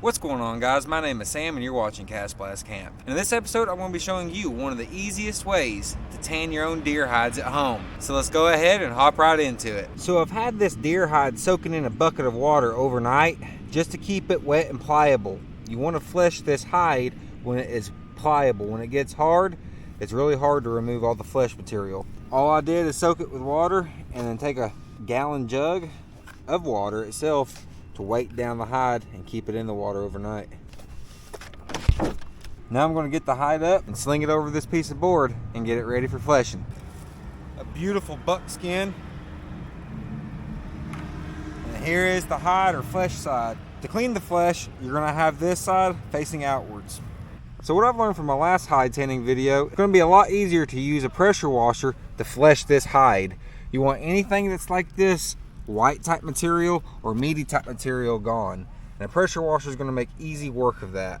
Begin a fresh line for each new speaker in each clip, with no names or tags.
What's going on, guys? My name is Sam and you're watching Cast Blast Camp. And in this episode, I'm going to be showing you one of the easiest ways to tan your own deer hides at home. So let's go ahead and hop right into it. So I've had this deer hide soaking in a bucket of water overnight just to keep it wet and pliable. You want to flesh this hide when it is pliable. When it gets hard, it's really hard to remove all the flesh material. All I did is soak it with water and then take a gallon jug of water itself to weight down the hide and keep it in the water overnight. Now I'm going to get the hide up and sling it over this piece of board and get it ready for fleshing. A beautiful buckskin. And here is the hide or flesh side. To clean the flesh, you're going to have this side facing outwards. So what I've learned from my last hide tanning video, it's going to be a lot easier to use a pressure washer to flesh this hide. You want anything that's like this white type material or meaty type material gone, and a pressure washer is going to make easy work of that.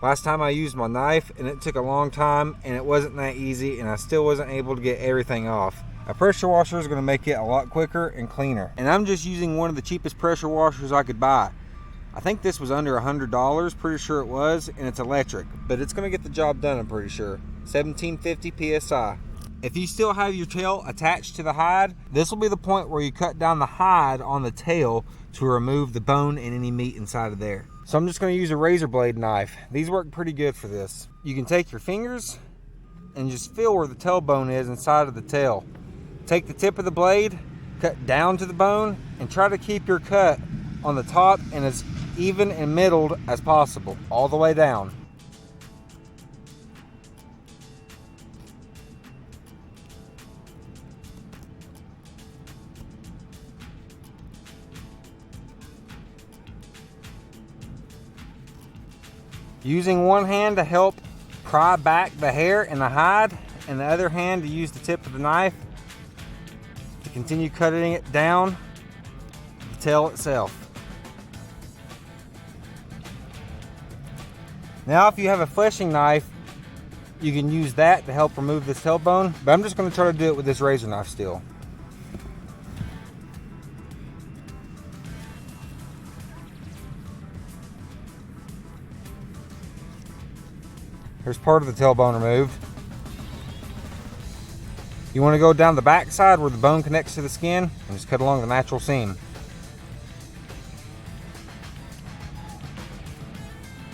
Last time I used my knife and it took a long time and it wasn't that easy and I still wasn't able to get everything off. A pressure washer is going to make it a lot quicker and cleaner, and I'm just using one of the cheapest pressure washers I could buy. I think this was under $100, pretty sure it was, and it's electric, but it's going to get the job done, I'm pretty sure. 1750 psi. If you still have your tail attached to the hide, this will be the point where you cut down the hide on the tail to remove the bone and any meat inside of there. So I'm just going to use a razor blade knife. These work pretty good for this. You can take your fingers and just feel where the tailbone is inside of the tail. Take the tip of the blade, cut down to the bone, and try to keep your cut on the top and as even and middled as possible, all the way down. Using one hand to help pry back the hair and the hide, and the other hand to use the tip of the knife to continue cutting it down the tail itself. Now if you have a fleshing knife, you can use that to help remove this tailbone, but I'm just going to try to do it with this razor knife still. Here's part of the tailbone removed. You want to go down the back side where the bone connects to the skin and just cut along the natural seam.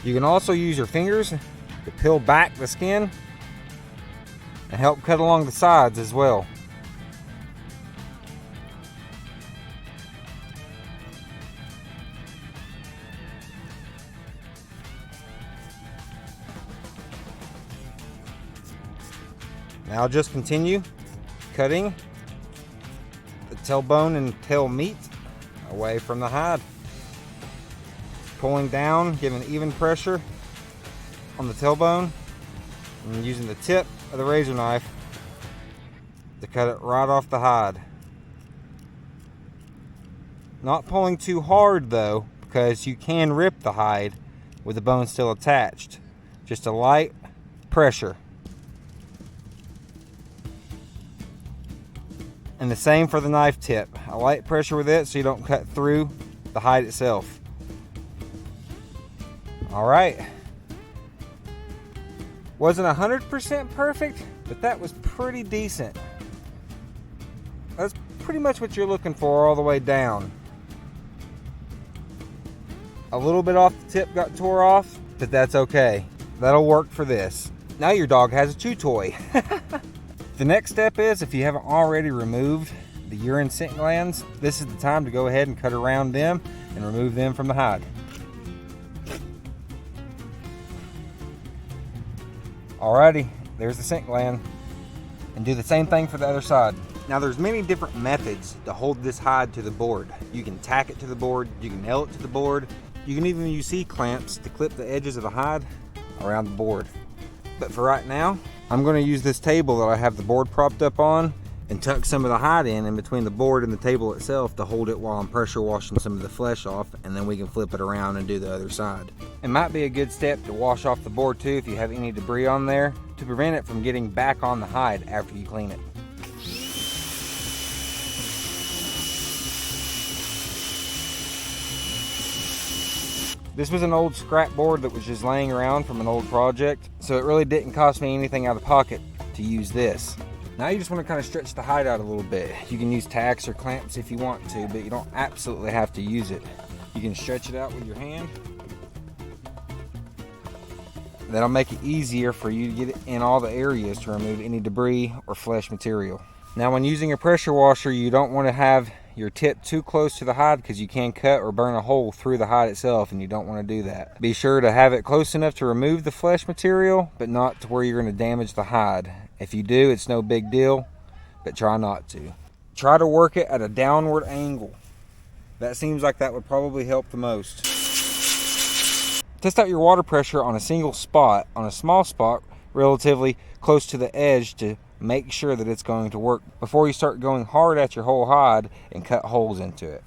You can also use your fingers to peel back the skin and help cut along the sides as well. Now just continue cutting the tailbone and tail meat away from the hide. Pulling down, giving even pressure on the tailbone, and using the tip of the razor knife to cut it right off the hide. Not pulling too hard though, because you can rip the hide with the bone still attached. Just a light pressure. And the same for the knife tip. A light pressure with it so you don't cut through the hide itself. Alright. Wasn't 100% perfect, but that was pretty decent. That's pretty much what you're looking for all the way down. A little bit off the tip got tore off, but that's okay. That'll work for this. Now your dog has a chew toy. The next step is, if you haven't already removed the urine scent glands, this is the time to go ahead and cut around them and remove them from the hide. Alrighty, there's the scent gland. And do the same thing for the other side. Now there's many different methods to hold this hide to the board. You can tack it to the board, you can nail it to the board, you can even use C-clamps to clip the edges of the hide around the board. But for right now, I'm going to use this table that I have the board propped up on and tuck some of the hide in between the board and the table itself to hold it while I'm pressure washing some of the flesh off, and then we can flip it around and do the other side. It might be a good step to wash off the board too if you have any debris on there, to prevent it from getting back on the hide after you clean it. This was an old scrap board that was just laying around from an old project, so it really didn't cost me anything out of pocket to use this. Now you just want to kind of stretch the hide out a little bit. You can use tacks or clamps if you want to, but you don't absolutely have to use it. You can stretch it out with your hand. That'll make it easier for you to get it in all the areas to remove any debris or flesh material. Now when using a pressure washer, you don't want to have your tip too close to the hide because you can cut or burn a hole through the hide itself, and you don't want to do that. Be sure to have it close enough to remove the flesh material, but not to where you're going to damage the hide. If you do, it's no big deal, but try not to. Try to work it at a downward angle. That seems like that would probably help the most. Test out your water pressure on a single spot, on a small spot, relatively close to the edge, to make sure that it's going to work before you start going hard at your whole hide and cut holes into it.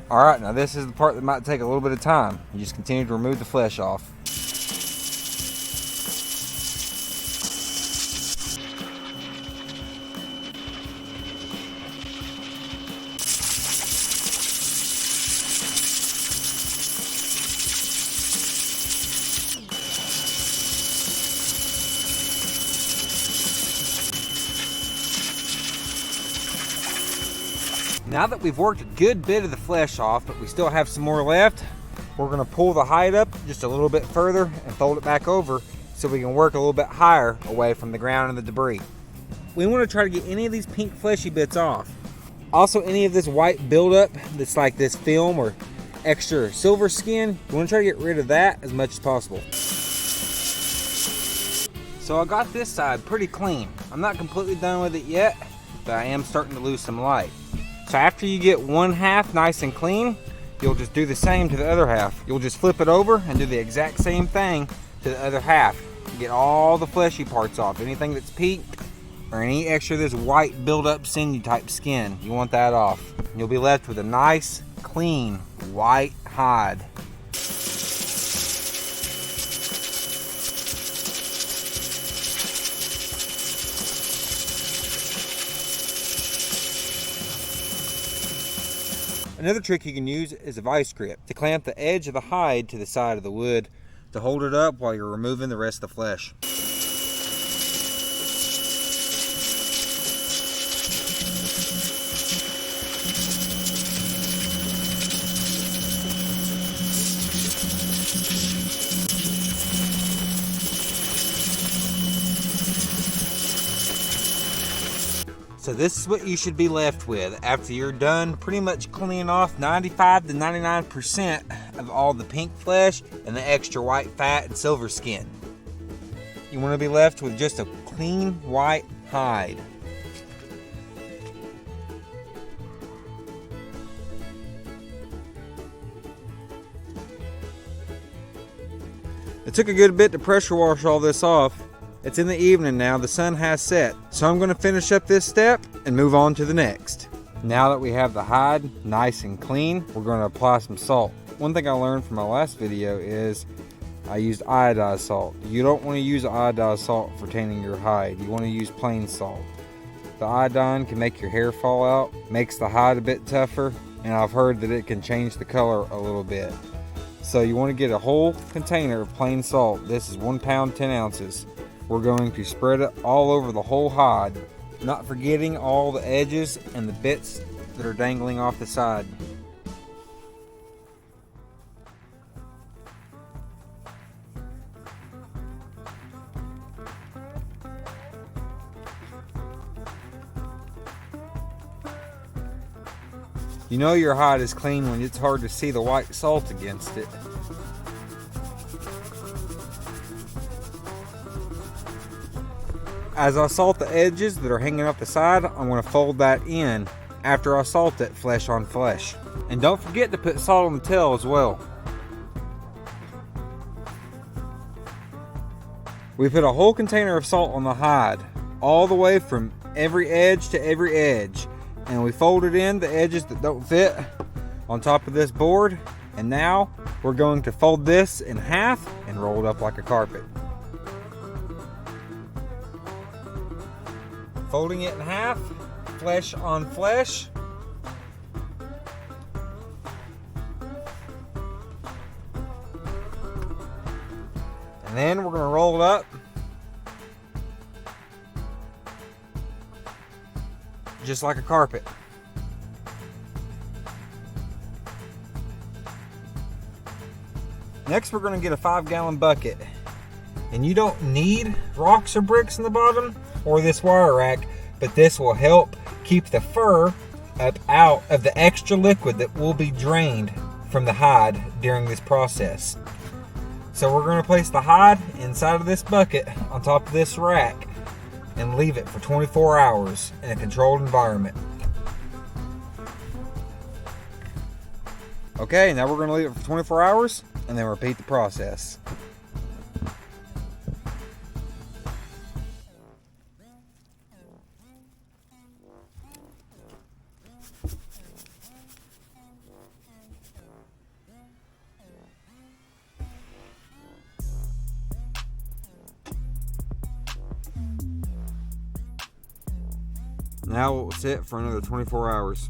Alright, now this is the part that might take a little bit of time. You just continue to remove the flesh off. Now that we've worked a good bit of the flesh off, but we still have some more left, we're going to pull the hide up just a little bit further and fold it back over so we can work a little bit higher away from the ground and the debris. We want to try to get any of these pink fleshy bits off. Also, any of this white buildup that's like this film or extra silver skin, you want to try to get rid of that as much as possible. So I got this side pretty clean. I'm not completely done with it yet, but I am starting to lose some light. So after you get one half nice and clean, you'll just do the same to the other half. You'll just flip it over and do the exact same thing to the other half. Get all the fleshy parts off. Anything that's peaked or any extra this white build-up sinew type skin, you want that off. You'll be left with a nice, clean, white hide. Another trick you can use is a vice grip to clamp the edge of the hide to the side of the wood to hold it up while you're removing the rest of the flesh. So this is what you should be left with after you're done pretty much cleaning off 95 to 99% of all the pink flesh and the extra white fat and silver skin. You want to be left with just a clean white hide. It took a good bit to pressure wash all this off. It's in the evening now, the sun has set, so I'm going to finish up this step and move on to the next. Now that we have the hide nice and clean, we're going to apply some salt. One thing I learned from my last video is I used iodized salt. You don't want to use iodized salt for tanning your hide. You want to use plain salt. The iodine can make your hair fall out, makes the hide a bit tougher, and I've heard that it can change the color a little bit. So you want to get a whole container of plain salt. This is 1 pound 10 ounces. We're going to spread it all over the whole hide, not forgetting all the edges and the bits that are dangling off the side. You know your hide is clean when it's hard to see the white salt against it. As I salt the edges that are hanging off the side, I'm going to fold that in after I salt it flesh on flesh. And don't forget to put salt on the tail as well. We put a whole container of salt on the hide, all the way from every edge to every edge. And we folded in the edges that don't fit on top of this board. And now we're going to fold this in half and roll it up like a carpet. Folding it in half, flesh on flesh. And then we're going to roll it up just like a carpet. Next, we're going to get a 5-gallon bucket. And you don't need rocks or bricks in the bottom or this wire rack, but this will help keep the fur up out of the extra liquid that will be drained from the hide during this process. So we're going to place the hide inside of this bucket on top of this rack and leave it for 24 hours in a controlled environment. Okay, now we're going to leave it for 24 hours and then repeat the process. Now it will sit for another 24 hours.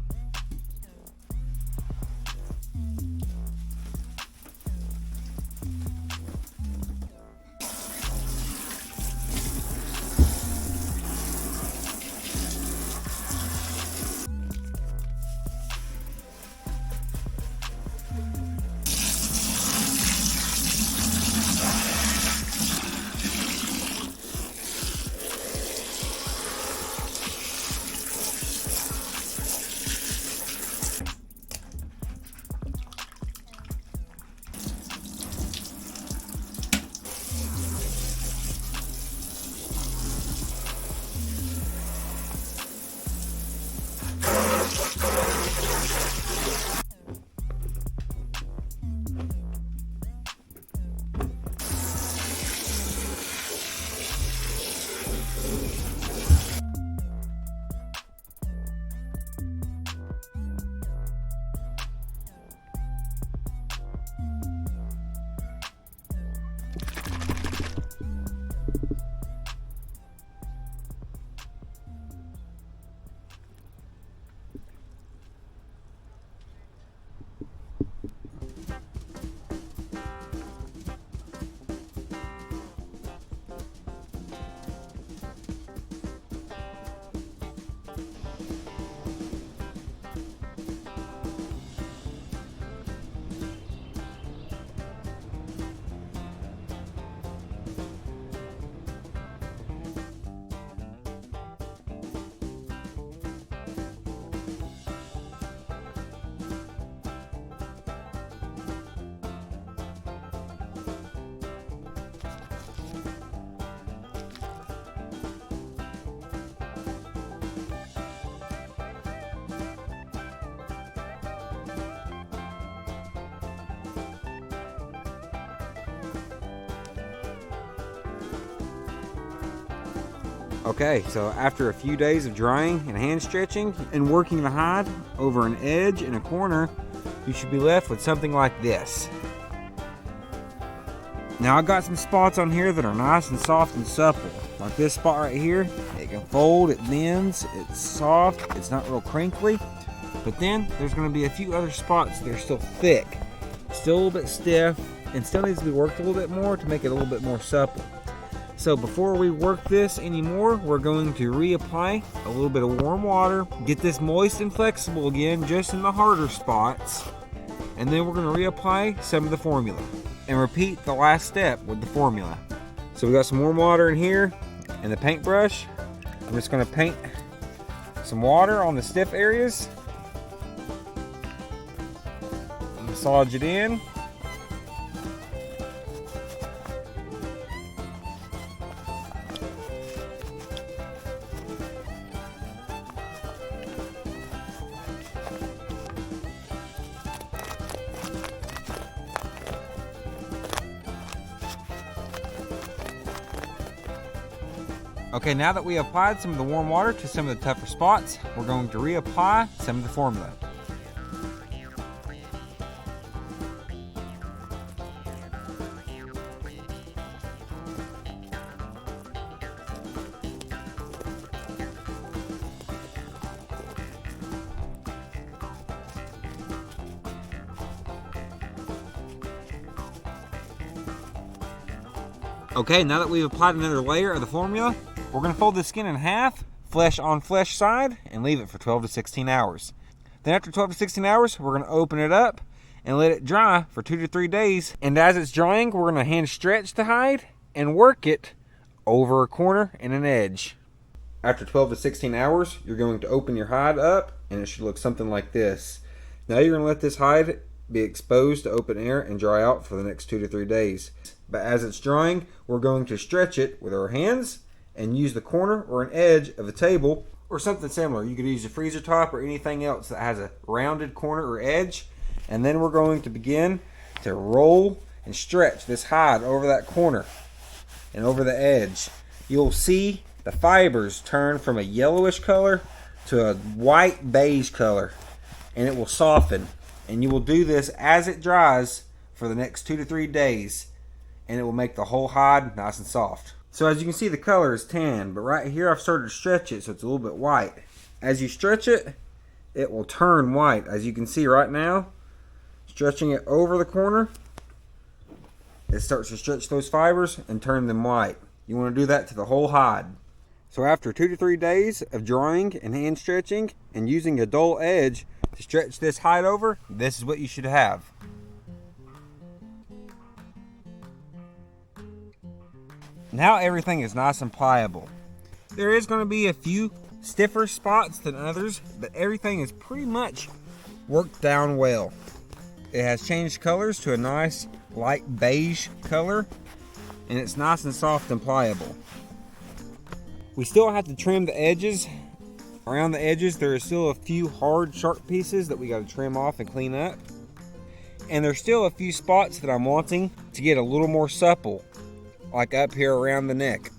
Okay, so after a few days of drying and hand stretching and working the hide over an edge and a corner, you should be left with something like this. Now I got some spots on here that are nice and soft and supple. Like this spot right here, it can fold, it bends, it's soft, it's not real crinkly. But then there's going to be a few other spots that are still thick, still a little bit stiff, and still needs to be worked a little bit more to make it a little bit more supple. So before we work this anymore, we're going to reapply a little bit of warm water, get this moist and flexible again, just in the harder spots. And then we're going to reapply some of the formula and repeat the last step with the formula. So we got some warm water in here and the paintbrush. I'm just going to paint some water on the stiff areas. Massage it in. Okay, now that we applied some of the warm water to some of the tougher spots, we're going to reapply some of the formula. Okay, now that we've applied another layer of the formula, we're going to fold the skin in half, flesh on flesh side, and leave it for 12 to 16 hours. Then after 12 to 16 hours, we're going to open it up and let it dry for 2 to 3 days. And as it's drying, we're going to hand stretch the hide and work it over a corner and an edge. After 12 to 16 hours, you're going to open your hide up and it should look something like this. Now you're going to let this hide be exposed to open air and dry out for the next 2 to 3 days. But as it's drying, we're going to stretch it with our hands and use the corner or an edge of a table or something similar. You could use a freezer top or anything else that has a rounded corner or edge. And then we're going to begin to roll and stretch this hide over that corner and over the edge. You'll see the fibers turn from a yellowish color to a white beige color, and it will soften. And you will do this as it dries for the next 2 to 3 days, and it will make the whole hide nice and soft. So as you can see, the color is tan, but right here I've started to stretch it so it's a little bit white. As you stretch it, it will turn white. As you can see right now, stretching it over the corner, it starts to stretch those fibers and turn them white. You want to do that to the whole hide. So after 2 to 3 days of drying and hand stretching and using a dull edge to stretch this hide over, this is what you should have. Now everything is nice and pliable. There is going to be a few stiffer spots than others, but everything is pretty much worked down well. It has changed colors to a nice light beige color, and it's nice and soft and pliable. We still have to trim the edges. Around the edges there are still a few hard sharp pieces that we got to trim off and clean up. And there's still a few spots that I'm wanting to get a little more supple, like up here around the neck.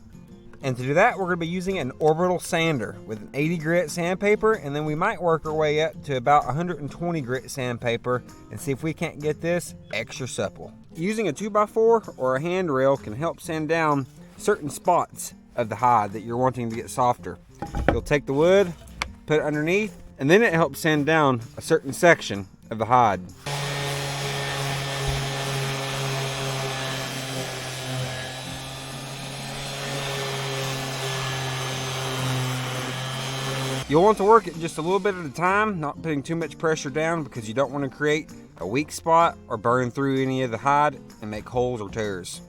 And to do that, we're going to be using an orbital sander with an 80 grit sandpaper, and then we might work our way up to about 120 grit sandpaper and see if we can't get this extra supple. Using a 2x4 or a handrail can help sand down certain spots of the hide that you're wanting to get softer. You'll take the wood, put it underneath, and then it helps sand down a certain section of the hide. You'll want to work it just a little bit at a time, not putting too much pressure down because you don't want to create a weak spot or burn through any of the hide and make holes or tears.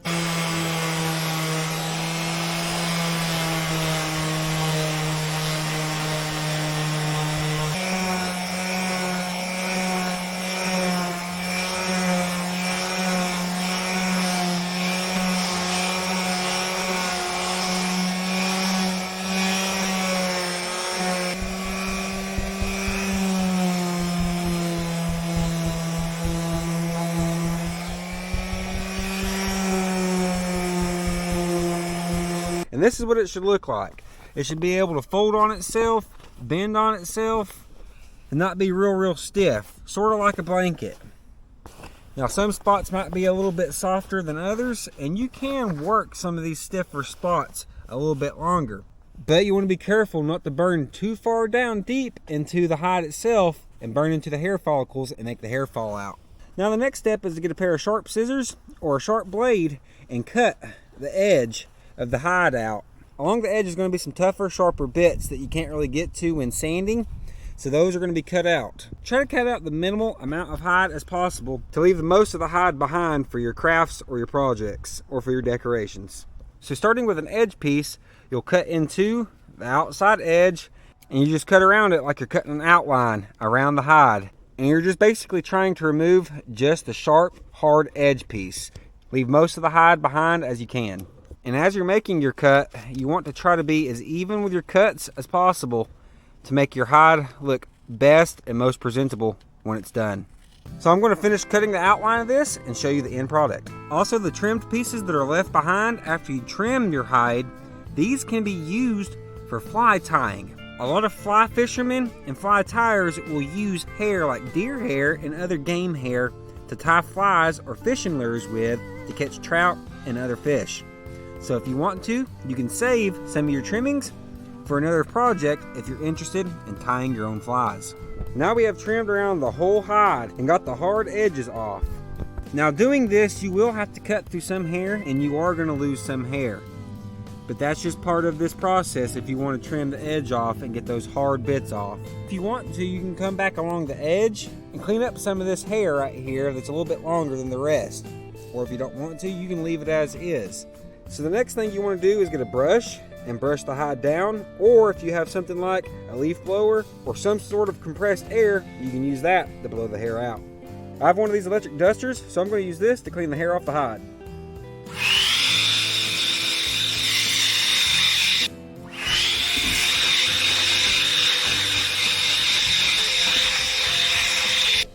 And this is what it should look like. It should be able to fold on itself, bend on itself, and not be real stiff, sort of like a blanket. Now some spots might be a little bit softer than others, and you can work some of these stiffer spots a little bit longer. But you want to be careful not to burn too far down deep into the hide itself and burn into the hair follicles and make the hair fall out. Now the next step is to get a pair of sharp scissors or a sharp blade and cut the edge of the hide out. Along the edge is going to be some tougher, sharper bits that you can't really get to when sanding, so those are going to be cut out. Try to cut out the minimal amount of hide as possible to leave the most of the hide behind for your crafts or your projects or for your decorations. So starting with an edge piece, you'll cut into the outside edge and you just cut around it like you're cutting an outline around the hide, and you're just basically trying to remove just the sharp, hard edge piece. Leave most of the hide behind as you can. And as you're making your cut, you want to try to be as even with your cuts as possible to make your hide look best and most presentable when it's done. So I'm going to finish cutting the outline of this and show you the end product. Also, the trimmed pieces that are left behind after you trim your hide, these can be used for fly tying. A lot of fly fishermen and fly tyers will use hair like deer hair and other game hair to tie flies or fishing lures with to catch trout and other fish. So if you want to, you can save some of your trimmings for another project if you're interested in tying your own flies. Now we have trimmed around the whole hide and got the hard edges off. Now doing this, you will have to cut through some hair and you are going to lose some hair. But that's just part of this process if you want to trim the edge off and get those hard bits off. If you want to, you can come back along the edge and clean up some of this hair right here that's a little bit longer than the rest. Or if you don't want to, you can leave it as is. So the next thing you want to do is get a brush and brush the hide down, or if you have something like a leaf blower or some sort of compressed air, you can use that to blow the hair out. I have one of these electric dusters, so I'm going to use this to clean the hair off the hide.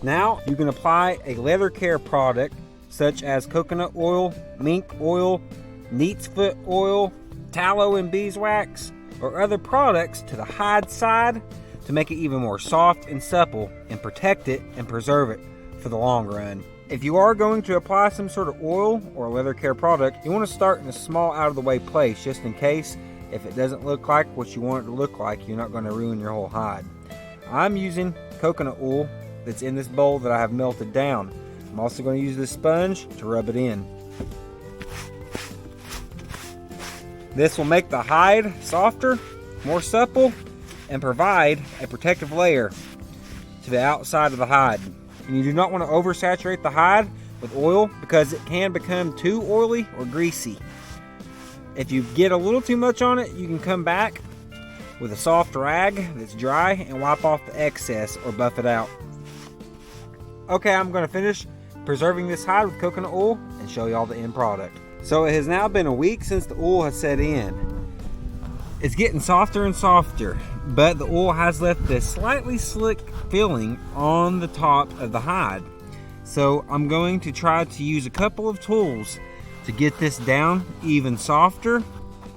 Now you can apply a leather care product such as coconut oil, mink oil, neat's foot oil, tallow and beeswax, or other products to the hide side to make it even more soft and supple and protect it and preserve it for the long run. If you are going to apply some sort of oil or a leather care product, you want to start in a small out of the way place just in case if it doesn't look like what you want it to look like, you're not going to ruin your whole hide. I'm using coconut oil that's in this bowl that I have melted down. I'm also going to use this sponge to rub it in. This will make the hide softer, more supple, and provide a protective layer to the outside of the hide. And you do not want to oversaturate the hide with oil because it can become too oily or greasy. If you get a little too much on it, you can come back with a soft rag that's dry and wipe off the excess or buff it out. Okay, I'm going to finish preserving this hide with coconut oil and show you all the end product. So it has now been a week since the oil has set in. It's getting softer and softer, but the oil has left this slightly slick feeling on the top of the hide. So I'm going to try to use a couple of tools to get this down even softer.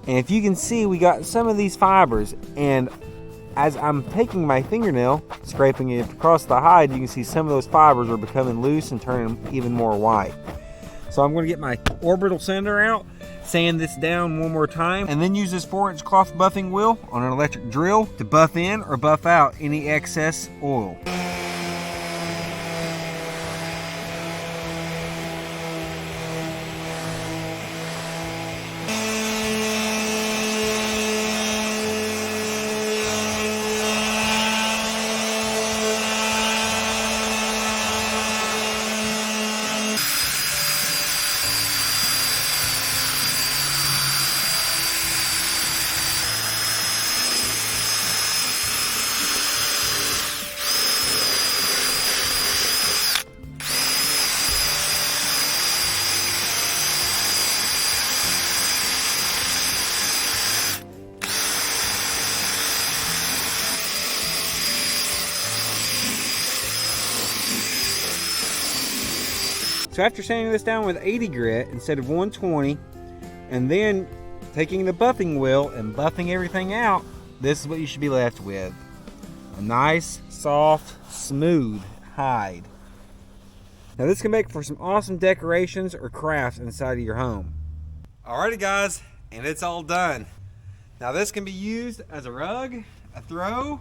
And if you can see, we got some of these fibers, and as I'm taking my fingernail, scraping it across the hide, you can see some of those fibers are becoming loose and turning even more white. So I'm going to get my orbital sander out, sand this down one more time, and then use this 4-inch cloth buffing wheel on an electric drill to buff in or buff out any excess oil. So after sanding this down with 80 grit instead of 120, and then taking the buffing wheel and buffing everything out, this is what you should be left with. A nice, soft, smooth hide. Now this can make for some awesome decorations or crafts inside of your home. Alrighty guys, and it's all done. Now this can be used as a rug, a throw.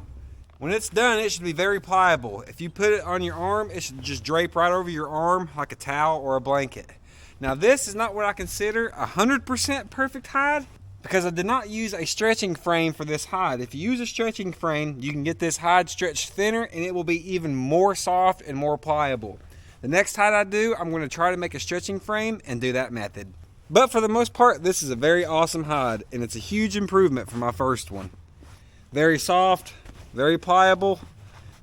When it's done, it should be very pliable. If you put it on your arm, it should just drape right over your arm like a towel or a blanket. Now this is not what I consider 100% perfect hide, because I did not use a stretching frame for this hide. If you use a stretching frame, you can get this hide stretched thinner and it will be even more soft and more pliable. The next hide I do, I'm going to try to make a stretching frame and do that method. But for the most part, this is a very awesome hide, and it's a huge improvement from my first one. Very soft, very pliable.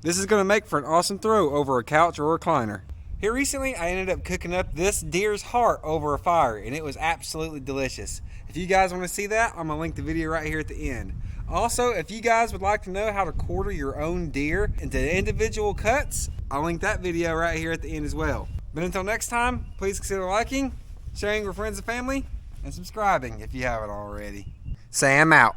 This is going to make for an awesome throw over a couch or recliner. Here recently, I ended up cooking up this deer's heart over a fire, and it was absolutely delicious. If you guys want to see that, I'm going to link the video right here at the end. Also, if you guys would like to know how to quarter your own deer into individual cuts, I'll link that video right here at the end as well. But until next time, please consider liking, sharing with friends and family, and subscribing if you haven't already. Sam out.